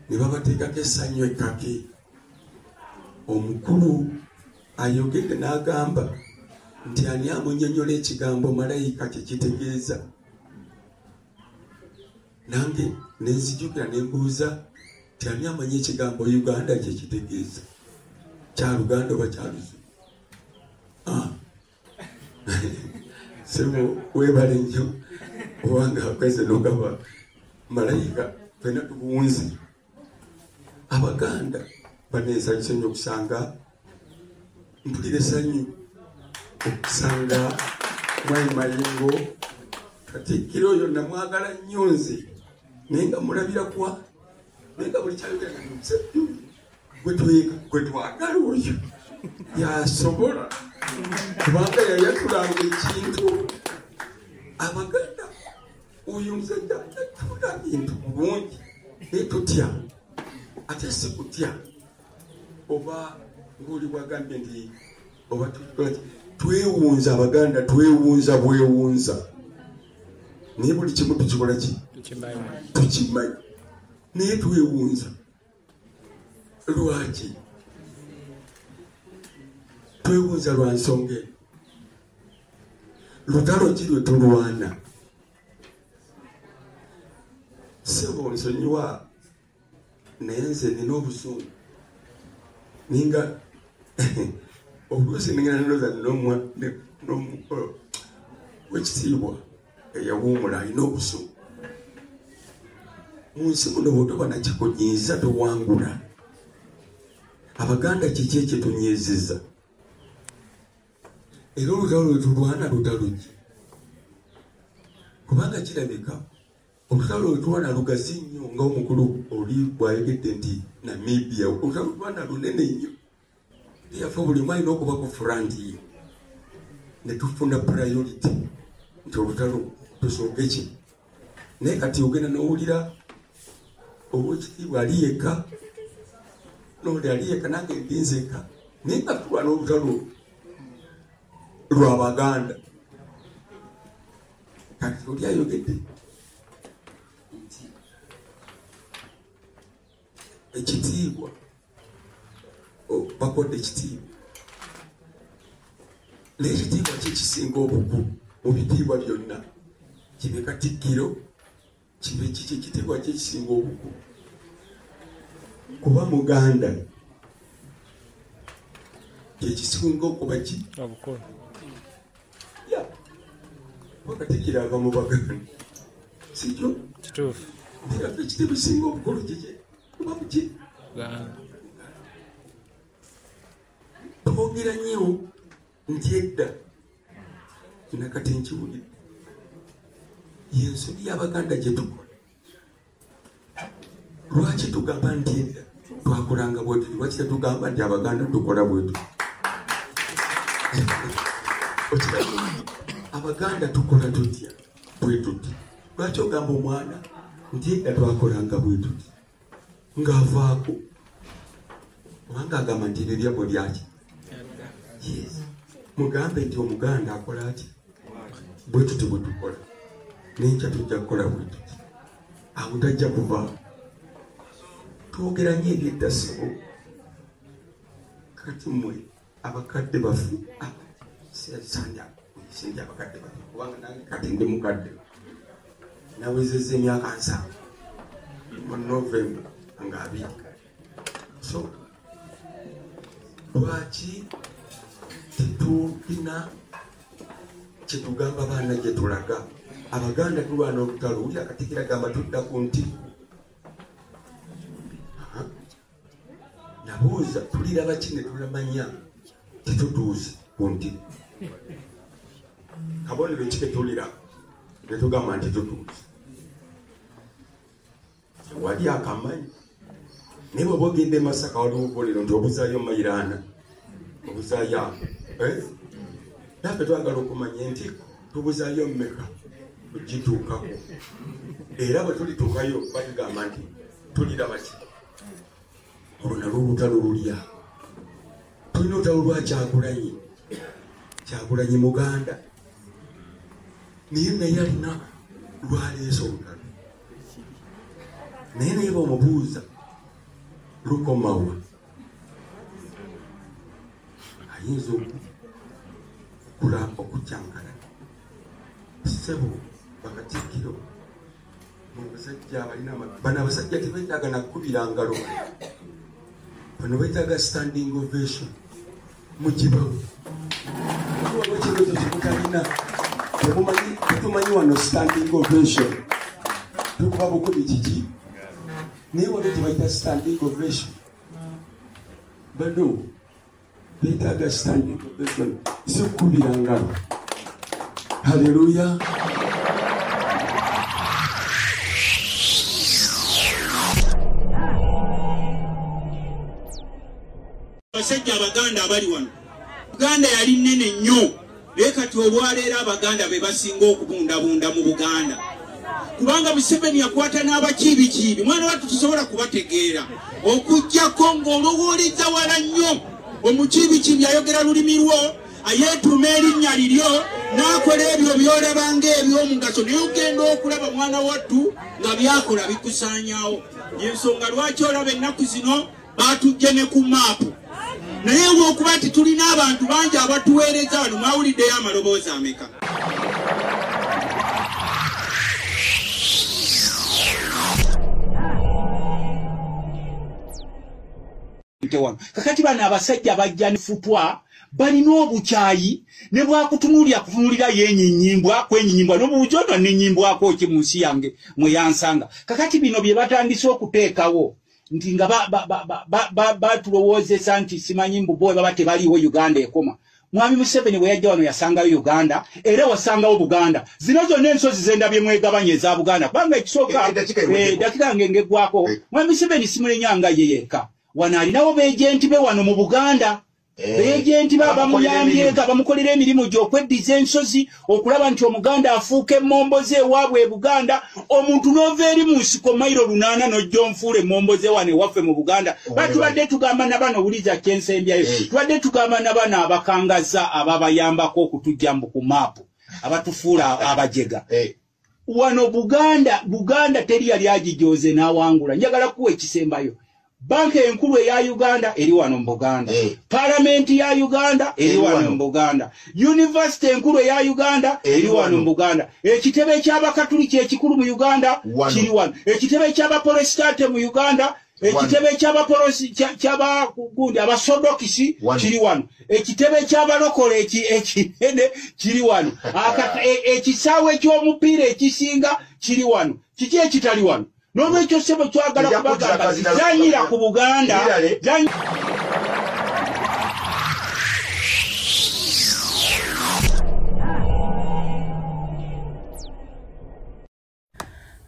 ne babateekako essanyu ekkake. Omukulu ayogedde n'agamba nti ani amunnyonnyola ekigambo malayika kyekitegeeza. Nange ne nzijukira ne mbuuza nti ani amanyi ekigambo Uganda kyekitegeeza, kya Luganda oba kya Luzu? Sebo weebale nnyo obanga akweze n'ogaba malayika fena tubuwunzi. Abaganda baneesanyusa nnyo okusanga mpulira essanyu okusanga Mwai Mayingo Katikkiro oyo namwagala nnyo nze naye nga mulabira kwa naye nga buli kyayogera namusajja gwe twagala oyo yasobola kubanga yayatulanga ekintu. Abaganda oyo musajja yatula bintu bulungi naye tutya ate si kutya oba ng'oli bwagambye nti oba twewunza. Abaganda twewunza bwewunza naye buli kimu tukikola ki tukimanyi naye twewunza. Lwaki twewunza? Lwa nsonga eno. Lutalo ki lwe tulwana? Sebo nsonyiwa naye nze nina obusungu ninga oluusi ningana nloza n'omukolo w'ekitiibwa eyawuumula alina obusungu. Mu nsi muno bw'otoba nakikunyinza towangula. Abaganda kiki ekyetunyiizizza? Era olutalo lwe tulwana lutalo ki? Kubanga kirabika olutalo lwe tulwana lugazi nnyo nga omukulu oli bw'ayogedde nti Namibia olutalo lwana lunene nnyo. Yaffe buli omu alina okuba ku furanti ye ne tufuna priority nti olutalo tusooke ki. Naye kati ogenda n'owulira ow'ekitiibwa ali yekka n'oli ali yekka nange ndinze eka naye nga tulwana olutalo lw'Abaganda. Kati oli ayogedde nti ekitiibwa bakodde ekitiibwa naye ekitiibwa kyekisinga obukulu mu bitiibwa byonna kibe Katikkiro kibe kiki ekitiibwa kyekisinga obukulu kuba Muganda kyekisinga okuba ki obukulu. Katikkiro ava mu Baganda sikyo kituufu naye ekitiibwa ekisinga obukulu kiki kuba muki twogera nnyo nti edda nakati nkiwulidde y'ensobi y'Abaganda gye tukola. Lwaki tugamba nti edda twakolanga bwe tuti? Lwaki tetugamba nti Abaganda tukola bwe tuti? Abaganda tukola tutya bwe tuti? Lwaki ogamba omwana nti edda twakolanga bwe tuti ng'avaako kubanga agamba nti ebyo byabwe lyaki? Yes. Mugambe nti Omuganda akola ati bwe tuti bwe tukola n'enkya tujja kukola bwe tuti. Awo tajja kuvaawo. Twogera nnyo ebyedda ssebo. Kati mmwe abakadde baffe sindi abakadde baffe kubanga nange kati ndi mukadde nawezezza emyaka 7 mu Novemba nga 2. So lwaki tetulina kyetugamba baana gye tulaga? Abaganda tulwana olutalo. Uli Katikkiro agamba tudda ku nti. Nabuuza tuliraba ki ne tulamanya tetutuuze ku nti? Kabonero ki ketulira ne tugamba nti tutuuze? Wali akamanyi naye bw'oba ogenda e Masaka waliwo obubonero nti obuzaayo mayiraana obuzaayo naffe twagala okumanya nti tubuzaayo mmeka tugituukako era bwe tulituukayo batugamba nti tuliraba ki? Olwo nalwo olutalo lulya. Tulina olutalo lwa Kyagulanyi. Kyagulanyi Muganda naye alina lwaleese olutalo naye bw'omubuuza lukomawa ayinza okukula okukyangala sebo bakatikiro mubasajja abalina bano abasajja tebetaaga nakubira ngalo bano betaaga standing ovation mukibawo ekirozo kimutalina tetumanyi wano standing ovation tukuba bukubi kiki naye wano tebaita standing ovation bano betaaga standing ovation sikubira ngalo. Haleluya. Basajja abaganda abali wano Buganda yali nene nnyo naye kati olwaleero abaganda be basinga okubundabunda mu Buganda kubanga Museveni yakwata n'abakiibikiibi mwana wattu tusobola kubategeera okujjako ng'olowooleza wala nnyo omukiibikiibi ayogera lulimi lwo ayeetuuma erinnya liryo n'akola ebyo by'olabanga eby'omugaso naye ogenda okulaba mwana wattu nga byakola bikusaanyaawo y'ensonga lwaki olaba ennaku zino baatujje ne ku maapu naye olwokuba nti tulina abantu bangi abatuweereza wano mwawuliddeyo amaloboozi ameka kakati bano abasajja bajja ne futwa balina obukyayi ne bwakutunuulira kutunuulira yenyinyyimbwa kwenyinyyimbwa n'obuujono nenyimbwako ki mu nsi yange mwe yansanga kakati bino bye batandise okuteekawo nti nga batulowoozesa nti simanyi mbubowe baba tebaliiwo Uganda ekoma Mwami Museveni bwe yajja wano yasangayo Uganda era wasangawo Buganda zino zonna ensozi zendabye mwegabanye eza Buganda kubanga ekisooka dakika ngengegwako Mwami Museveni simulenyanga ye yekka wano alinawo beejenti be wano mu Buganda beejenti bamuyambyeka bamukolera emirimu gy'okweddiza ensozi okulaba nti Omuganda afuuka emmomboze ewaabwe e Buganda omuntu n'ova eri mu nsiko mayiro 8 n'ojja onfuula emmomboze wano ewaffe mu Buganda batubadde tugamba nabano wuliza kyensembyayo tubadde tugamba nabano abakangaza ababayambako okutujja mbu ku maapu abatufuula abajega wano Buganda teri yali agijooze n'awangula njagala kuwa ekisembayo Banka enkulu ya Uganda eri wano mu Buganda. Parliament ya Uganda eri wano mu Buganda. University enkulu ya Uganda eri wano mu Buganda. Ekitebe ky'abakatuliki ekikulu mu Uganda kiri wano. Ekitebe ky'abaprotestante mu Uganda, ekitebe ky'abagundi abasodokisi kiri wano. Ekitebe ky'abalokole ekinene kiri wano. Ekisaawe ky'omupiira ekisinga kiri wano. Kiki ekitali wano? N'olwekyo sebo twagala kubagamba zanyira ku Buganda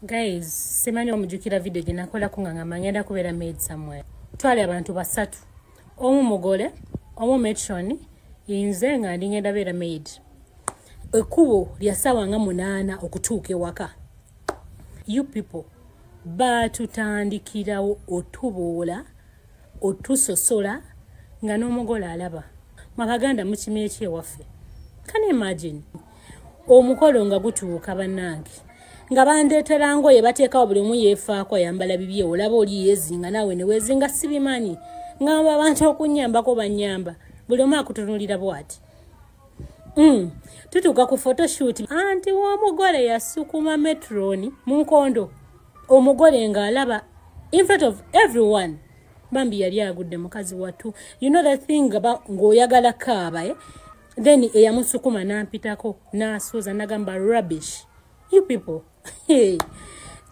Guys, simanyi omujjukira video gye nakola kungangamba ngenda kubeera made somewhere. Twali abantu basatu. Omu mugole, omu matron, nze nga ndi ngenda beera made. Ekkubo lya ssaawa nga 8 okutuuka ewaka. You people batutandikirawo otuboola otusosola nga n'omugole alaba Mabaganda mukimi ekyewaffe. Can you imagine omukolo nga gutuuka bannange nga bandeetera ngoye bateekawo buli omu yeefaako yambala bibye olaba oli yeezinga naawe ne weezinga sibimanyi ngamba abantu okunnyambako bannyamba buli omu akutunulira bw'ati tutuuka ku photoshoot anti w'omugole yasukuma metroni mu nkondo omugole ng'alaba in front of everyone bambi yali agudde mukazi wattu you know the thing ng'oyagala kaaba then eyamusukuma n'ampitako n'asuuza nagamba rubbish you people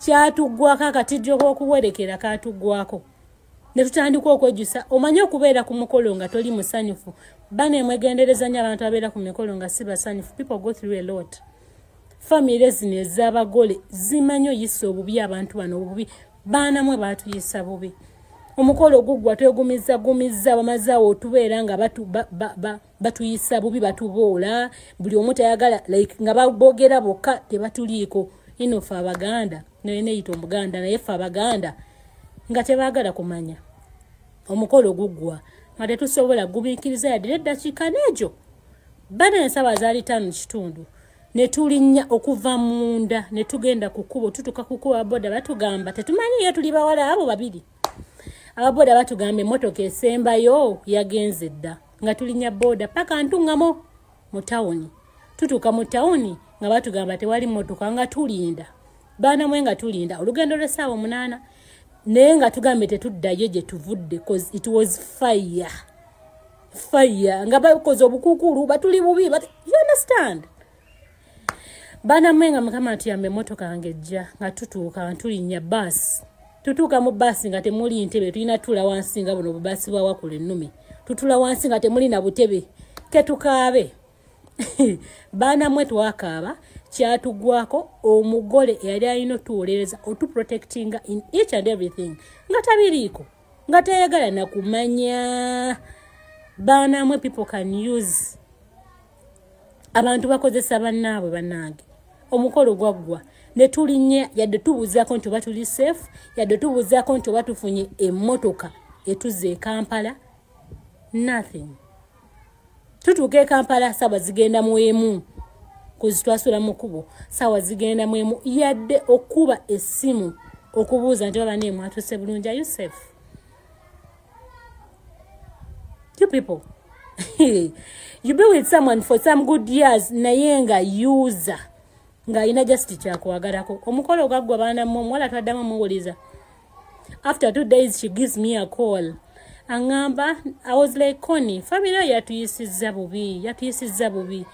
kyatuggwako akatijjo k'okuwerekera katuggwako ne tutandika okwejjusa omanye okubeera ku mukolo nga toli musanyufu bane mwegendereza nnyo abantu abeera ku mikolo nga si basanyufu people go through a lot family zino ez'abagole zimanyi oyisa obubi abantu bano obubi baana mwe baatuyisa bubi omukolo guggwa twegumiza bamazaawo otubeera nga batuyisa bubi batuboola buli omu tayagala like nga babogera bokka tebatuliiko ino ffe Abaganda neyita Omuganda naye ffe Abaganda nga tebaagala kumanya omukolo guggwa nga tetusobola gubiikiriza yadde eddakiika n'egyo bana ensaba zaali 5 kitundu ne tulinnya okuva munda ne tugenda ku kkubo tutuka ku kkubo boda batugamba tetumanyi ye tuli bawala abo babiri ababoda batugambe motoka esembayo yagenze dda nga tulinya boda paka ntungamo mu tawuni tutuka mu tawuni nga batugamba tewali motoka nga tulinda bana mwe nga tulinda olugendo lw'essaawa 8 naye nga tugambe tetuddayo gye tuvudde cause it was fire nga bakoze obukukulu batuli bubi you understand bana mwe nga mukama atuyambe motoka ngejja nga tutuuka tulinya bus tutuuka mu basi nga temuli ntebe tulina tula wansi nga buno bubasi bwa wakula ennumi tutula wansi nga temuli na butebe ketukaabe bana mwe twakaaba kyatugwako omugole eyali alina tuwolereza otuprotectinga in each and everything nga tabiriiko nga tayagala na kumanya bana mwe people can use abantu bakozesa bannaabwe bannange omukolo gwaggwa ne tulinnya yadde tubuuzaako nti oba tuli safe yadde tubuuzaako nti oba tufunye emmotoka etuzza e Kampala nothing tutuuka e Kampala sawa zigenda mu emu kuzi twasula mu kubo sawa zigenda mu emu yadde okuba essimu okubuuza nti baba neemu atuse bulungi are you safe you people you be with someone for some good years naye nga user nga ina just kyakwagalako omukolo gaggwa baana mmwe mwala twaddamu muwuliza after 2 days she gives me a call angamba I was like Connie family yatuyisizza bubi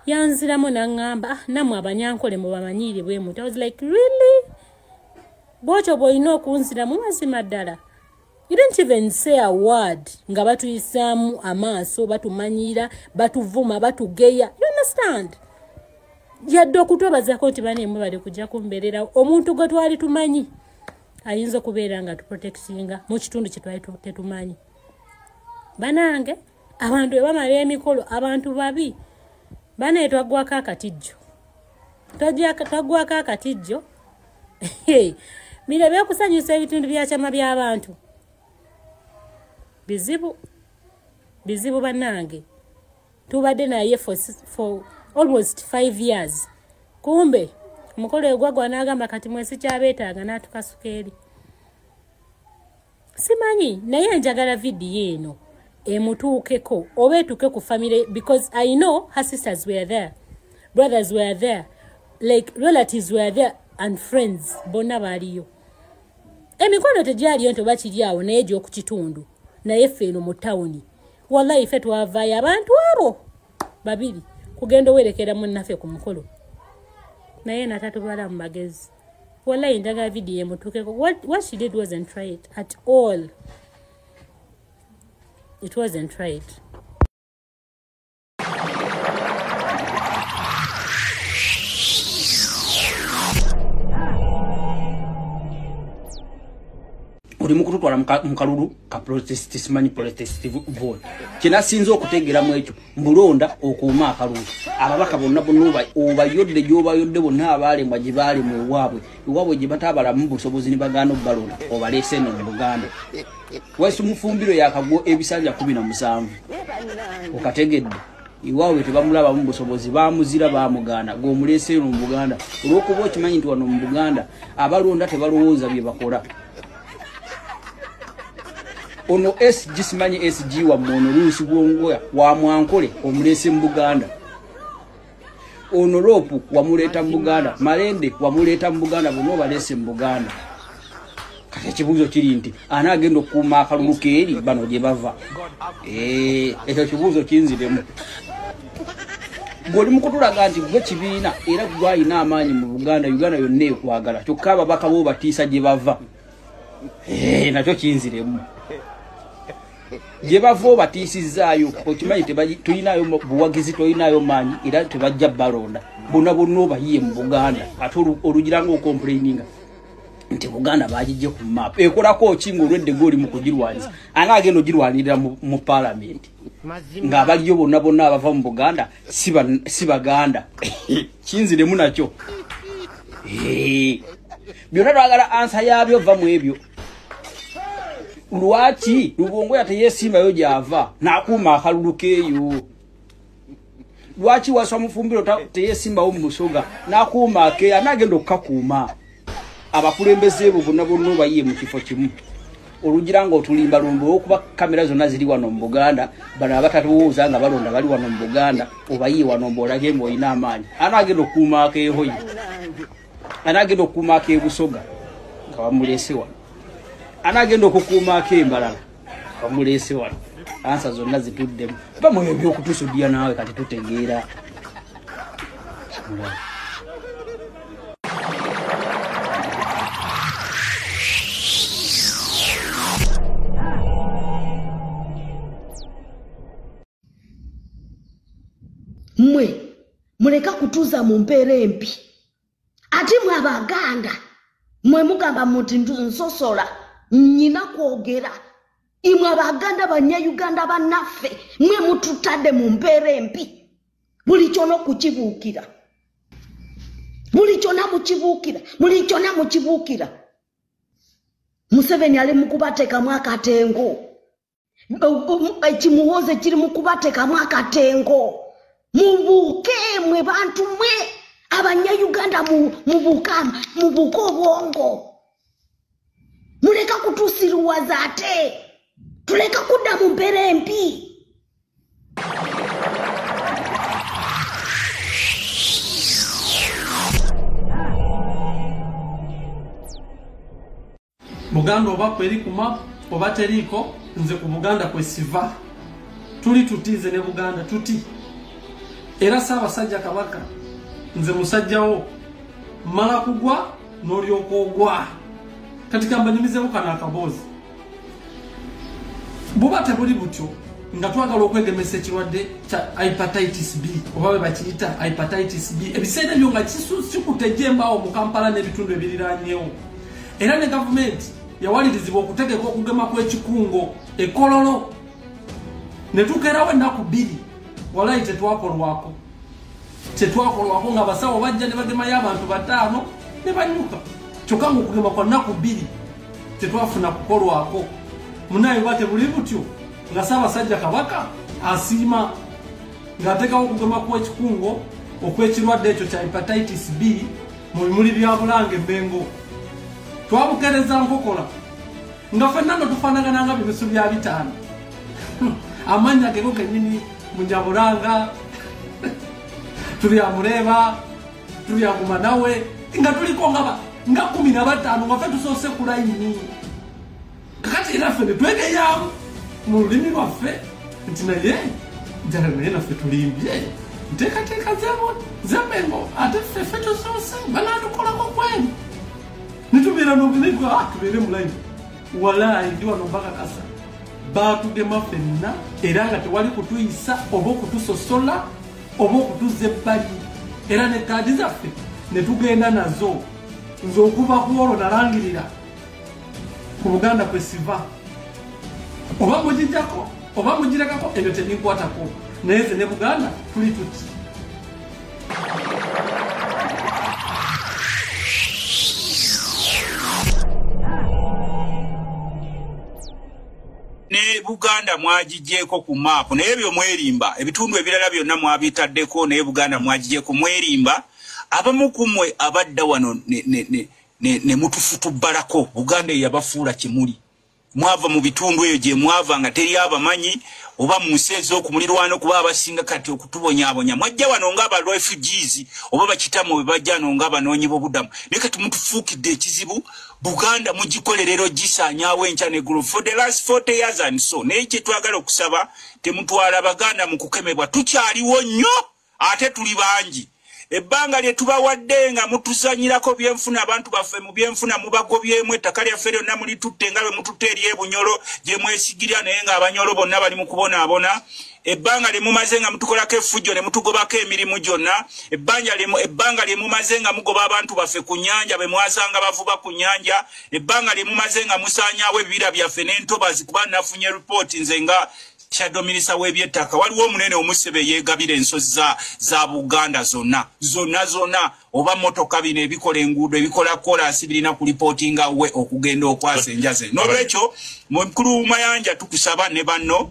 yanziramu nangamba namwe abanyankole mu bamanyire bwe mutu I was like really bocho boyino okunziramu mazima ddala you didn't even say a word nga batuyisamu amaaso batumanyira batuvuma batugeya you understand yadde okutwebazaako nti baneemu bali kujja kumbeerera omuntu gwe twali tumanyi ayinza okubeera nga tuprotectinga mu kitundu kye twali tetumanyi banange abantu bamala emikolo abantu babi bane twagwako akatijjo twagwako akatijjo mira byakusanyusa ebitundu byakyama by'abantu bizibu banange tubadde naye for almost 5 years kumbe omukolo egwagwa n'agamba kati mwesi kyabeetaaga n'atukasuka eri simanyi naye njagala vidiyo eno emutuukeko oba etuuke ku family because I know her sisters were there brothers were there like relatives were there and friends bonna baaliyo emikono tegyaliyo nti oba kiri awo naye gy'okukitundu naye ffe eno mu tawuni wallahi ffe twavaayo abantu abo babiri kugenda owerekera munnaffe ku mukolo naye natatubala mu magezi wallahi njagala vidiyo emutuukeko what she did wasn't right at all it wasn't right uli mukututwala mukalulu ka protest simanyi protest vote kinasinza okutegeramu ekyo mbulonda okuuma akalulu ababaka bonna bonna obayodde gy'obayodde bonna abaalembwa gye baalemu ewaabwe gye bataabalamu busobozi ne bagaana obbalonda obaleese eno mu Buganda wesi mufumbiro yakagwo ebisanja 17 okategedde iwawe tebamulaba mu busobozi bamuzira bamugaana g'omuleese eno mu Buganda olw'okuba okimanyi nti wano mu Buganda abalonda tebalowooza bye bakola ono SG simanyi SG wa mono Luusi Bwongoya wa Mwankole omulese mu Buganda ono Lopu wamuleta mu Buganda Malende wamuleta mu Buganda bono balese mu Buganda kati ekibuuzo kiri nti ana agenda okuuma akalulu keeri bano gye bava ekyo kibuuzo kinziremu goli mukutulaga nti gwe kibiina era gwayina amaanyi mu Buganda Uganda yonna ekwagala kyokka ababaka bo batiisa gye bava nakyo kinziremu gye bava batiisizaayo okimanyi tulinayo buwagizi tulinayo maanyi era tebajja balonda bonna bonna obayiye mu Buganda ate olugiranga okomplaininga nti Buganda bagijje ku map ekolako kinga olwedde goli mu kugirwaniza ana agenda ogirwanirira mu parliament nga abaliyo bonna bonna abava mu Buganda si Baganda kinziremu nakyo byonna twagala ansa yabyo va mu ebyo lwaki Lubongoya teyesimbayo gyava n'akuuma akalulu keeyo lwaki waswa mufumbiro teyesimbawo mu Busoga n'akuuma akeeyo anagenda okukakuuma abakulembeze bo bonna bonna bayiye mu kifo kimu olugira ngo tulimba lumbo okuba kamera zonna ziri wano mu Buganda bana abatatuwuza nga balonda bali wano mu Buganda obayi wano mbolage mbo ina amaanyi anagenda okuuma akeehoyi anagenda okuuma akeebusoga nga bamulese wano anagenda okukuuma akembalala bamulese wano ansa zonna zituddemu bamoyo ebyokutusudia naawe kati tutegeera mwe muleka kutuza mu mpeera empi ati mwe Abaganda mwe mugamba muti nsosola nyina kwogera imwe Abaganda Bannayuganda bannaffe mwe mututadde mu mpeera empi buli kyona kukibuukira buli kyona mukibuukira buli kyona mukibuukira Museveni ali mukubateekamu akatengo ekimuwoze kiri mukubateekamu akatengo mubuuke mwe bantu mwe Abanyayuganda mubuuka obwongo muleka kutusiruwaza ate tuleka kudda mu mpeera empi Buganda oba kweri kuma oba teriko nze ku Buganda kwesiva tuli tutize ne Buganda tuti era Ssaabasajja Kabaka nze musajjawo mala kugwa n'olyoka ogwa kati kambanyumizeewo kana akaboozi buba tebuli butyo nga twagala okwegemesa ekirwadde kya hepatitis B oba bwe bakiyita hepatitis B ebiseera ebyo nga kikutejjembaawo mu Kampala n'ebitundu ebiriraanyeewo era ne gavumenti yawalirizibwa okutegeka okugema kw'ekikungo ekololo ne tukeerawo ennaku 2 walayi tetwakolwako nga abasawo bajja ne bagemayo abantu 5 ne banyuka kyokka ng'okugema kwa nnaku 2 tetwafuna kukolwako munaye bwa tebuli butyo nga Ssaabasajja Kabaka asiima ng'ateekawo okugema kw'ekikungo okw'ekirwadde ekyo kya hepatitis B mu bimuli bya Bulange Mmengo twabukereza nkokola nga ffenna nga tufaanagana nga bibusu bya 5 amannya gego kennyini Munyabulanga tuli Amureeba tuli Agumanawe nga tuliko nga 15 nga ffe tusoose ku layini kakati era ffe ne twegeyamu mu lulimi lwaffe nti naye njala naye naffe tulimbye nteekateeka z'Emmengo ate ffe tusoose banaatukolako kwenu nitubeera n'obulimi tubeere mu layini walaayi ndi wano mbakakasa baatugema ffenna era nga tewali kutuyisa oba okutusosola oba okutuzza ebbali era ne kaadi zaffe ne tugenda nazo nze okuva ku olwo nalangirira ku Buganda kwesiva oba mugijjako oba mugirekako ebyo tebikwatako naye ze ne Buganda tuli tuti ne Buganda mwagijjeko ku map naye byo mwerimba ebitundu ebirala byonna mwabitaddeko naye Buganda mwagijjeko mwerimba abamu kumwe abadda wano ne mutufutubalako Buganda yabafuula kimuli mwava mu bitundu eyo gye mwava nga teri abamanyi oba mu nsezo ku mulirwano kuba abasinga kati okutubonyaabonya mwajja wano ng'aba refugees oba bakitamu bwe bajja wano ng'abanoonyi b'obudamu naye kati mutufuukidde ekizibu Buganda mugikolerero gisaanyaawo enkya n'eggulu for the last 40 years and so naye kye twagala okusaba temutwala Baganda mu kukemebwa tukyaliwo nnyo ate tuli bangi ebbanga lye tubawadde nga mutuzanyirako byenfuna abantu baffe mu byenfuna mubagobyemu ettaka lyaffe lyonna mulitutte nga bwe mututte eri Ebunyolo gye mwesigirya naye ng'Abanyolo bonna bali mu kubonaabona ebbanga lye mumaze nga mutukolako effujjo ne mutugobako emirimu gyonna ebbanga lye mumaze nga mugoba abantu baffe ku nnyanja be mwasanga bavuba ku nnyanja ebbanga lye mumaze nga musaanyaawo ebibira byaffe n'entobazi kuba nafunye ripooti nze nga Shadow Minister w'ebyettaka waliwo omunene Omusebe yeegabira ensozi za Buganda zonna oba motoka bino ebikola enguudo ebikola kolasi birina ku reportinga we okugenda okwasa enjaze n'olwekyo mukulu Mayanja tukusaba ne banno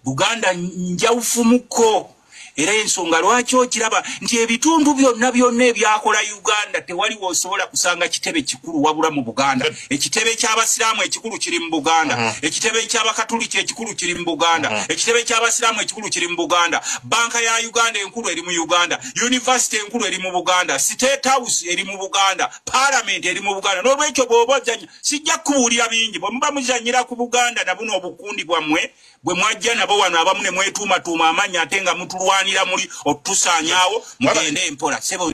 Buganda njawufumuko era ensonga lwaki okiraba nti ebitundu byonna ebyakola Uganda tewali wosobola kusanga kitebe kikulu wabula mu Buganda. Ekitebe ky'abasiraamu ekikulu kiri mu Buganda, ekitebe ky'abakatoliki ekikulu kiri mu Buganda, ekitebe ky'abasiraamu ekikulu kiri mu Buganda, banka ya Uganda enkulu eri mu Uganda, university enkulu eri mu Buganda, state house eri mu Buganda, parliament eri mu Buganda. N'olwekyo bw'oba ojjanya sijja kubuulira bingi bwe muba muzanyira ku Buganda na buno obukundi bwammwe bwe mwajja nabo wano abamu ne mwetuuma amanya ate nga mutulwanira muli otusaanyaawo mugende empola sebo.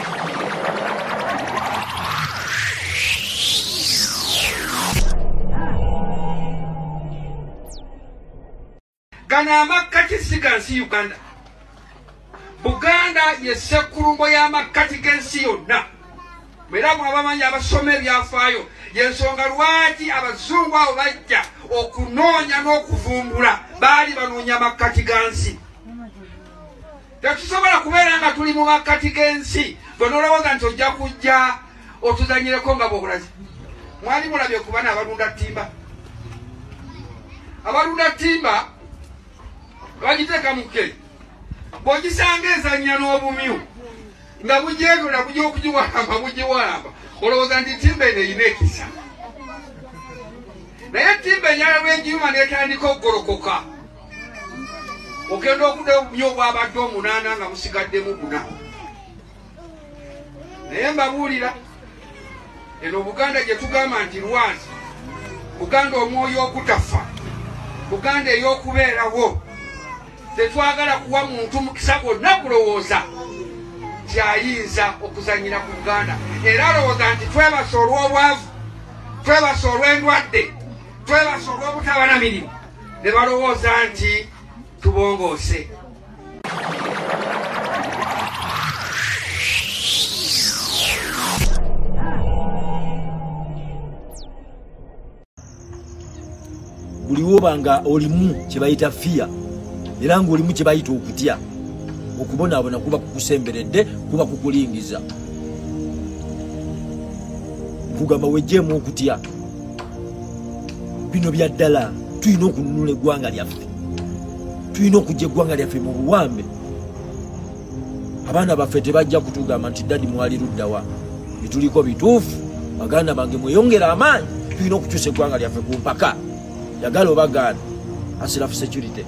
Gana amakati sigansi Uganda. Buganda ye sekulumbo y'amakati g'ensi yonna. Era mwabamanya abasoma ebyafaayo yensonga lwaki abazungu abo bajja okunoonya n'okuvumbula baali banoonya amakati g'ensi. Tetusobola kubeera nga tuli mu makati g'ensi gonolowooza nti ojja kujja otuzanyireko nga bwobulazi. Mwali mulabye kuba n'abalunda ttimba. Abalunda ttimba bagiteeka mu kkeri. Bw'ogisanga ezannya n'obumyu nga bujeegula bujja okugiwalamba bugiwalamba olowooza nti ttimba eno erina ekisa. Naye ttimba enyala bw'enjiruma n'etandika okugolokoka ogenda okudda obumyu obwabadde 8 nga musigaddemu 4. Naye mbabuulira eno Buganda gye tugamba nti lwazi, Buganda omwoyo ogutafa, Buganda ey'okubeerawo. Tetwagala kuwa muntu mukisa gwonna kulowooza kyayinza okuzanyira ku Buganda. Era alowooza nti twebasa olw'obwavu, twebasa olw'endwadde, twebasa olw'obutaba na mirimu, ne balowooza nti tubongoose. Buliwo banga olimu kye bayita fiya. Era ng'olimu kye bayita okutya. Okubonaabona kuba kukusemberedde, kuba kukulingiza. Kugamba wejjeemu okutya. Bino bya ddala tulina okununula eggwanga lyaffe. Tulina okujja eggwanga lyaffe mu buwambe. Abaana baffe tebajja kutugamba nti ddadi mwali luddawa. Bituliko bituufu. Baganda bange mweyongera amaanyi. Tulina okukyusa eggwanga lyaffe ku mpaka. Yagala obagaana. Asirafu security.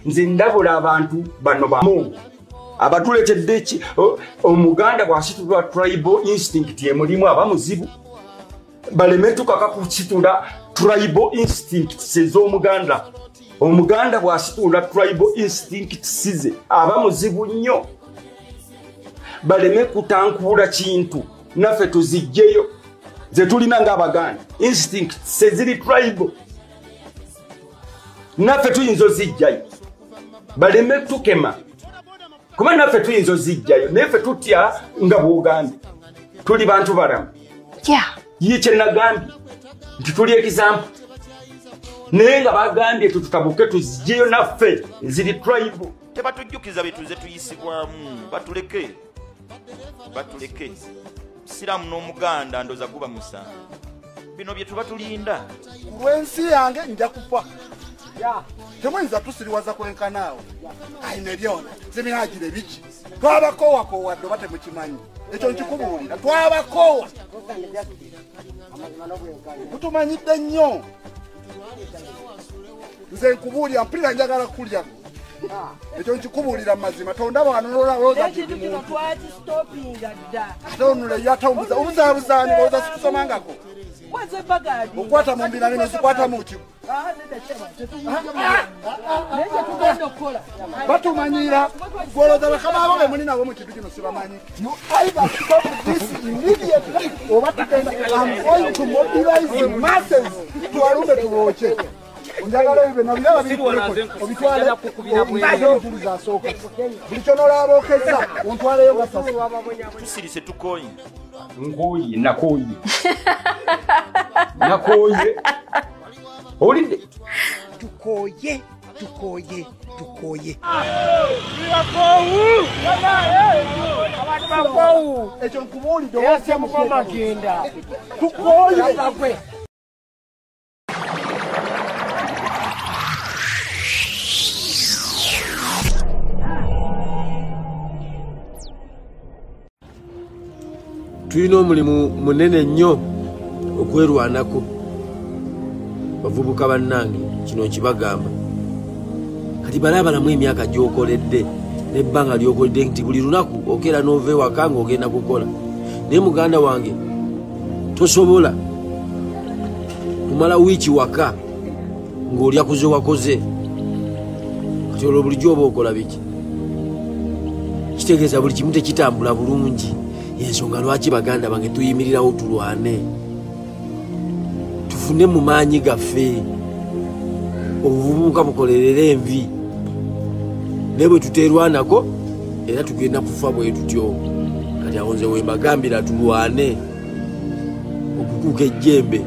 Nze ndabula abantu bano bamu abatuletedde eki omuganda bw'asitulwa tribal instinct emulimu abamuzibu baleme tukaka kusitula tribal instinct ez'omuganda. Omuganda bw'asitula tribal instinct size abamuzibu nnyo. Baleme kutankula kintu naffe tuzijjeyo ze tulina ng'abaganda. Instinct seziri tribal naffe tuyinza ozijjayo. Baleme tukema kuba naffe tuyinza ozijjayo naye ffe tutya nga Buganda tuli bantu balamu. Ye kye nagambye nti tuli example naye nga bagambye tututabuke tuzijjeyo naffe ziri tribal. Tebatujjukiza betuze tuyisibwamu batuleke Siraamu n'Omuganda ndoza kuba musa bino bye tuba tulinda lwensi yange nja kufa. Temwenza tusiriwaza kwenkanaawo. Ayina ebyona zeminagire biki twabakoowa dde bate mukimanyi ekyo nkikubuulira twabakoowa mutumanyidde nnyo. Nze nkubuulira mpulira njagala kulya ekyo nkikubuulira mazima tondaba wanoolowooza ate onule yatambuza obuzaabuzaani olowooza situsomangako okwata mu mbina bino sikwata mu kigo batumanyira gwolooza bakama abo be muli nabo mu kintu kino sibamanyi. You either stop this immediately oba tugenda. I'm going to mobilize the masses tuwalume tubookye. Njagala ebyo nabiraba obitwale obituliza asooka buli kyonolaba okeza ontwaleyo gasasi tusirise tukoye ngoyi nakoye olidde tukoye tukoye ekyo nkubuulidde magenda tukoye tulina omulimu munene nnyo okwerwanako bavubuka bannange kino nkibagamba kati balabalamu emyaka gy'okoledde n'ebbanga ly'okoledde nti buli lunaku okeera n'ova ewaka ng'ogenda kukola naye muganda wange tosobola kumala wiiki waka ng'olya kuze wakoze kati olwo bulijjo oba okola biki kitegeeza buli kimu tekitambula bulungi yensonga lwaki baganda bange tuyimirirawo tulwane tufune mu maanyi gaffe obuvubuka bukolerera envi naye bwe tuterwanako era tugenda kufa bwe tutyo kati awo nze we mbagambira tulwane okukuuka ejjembe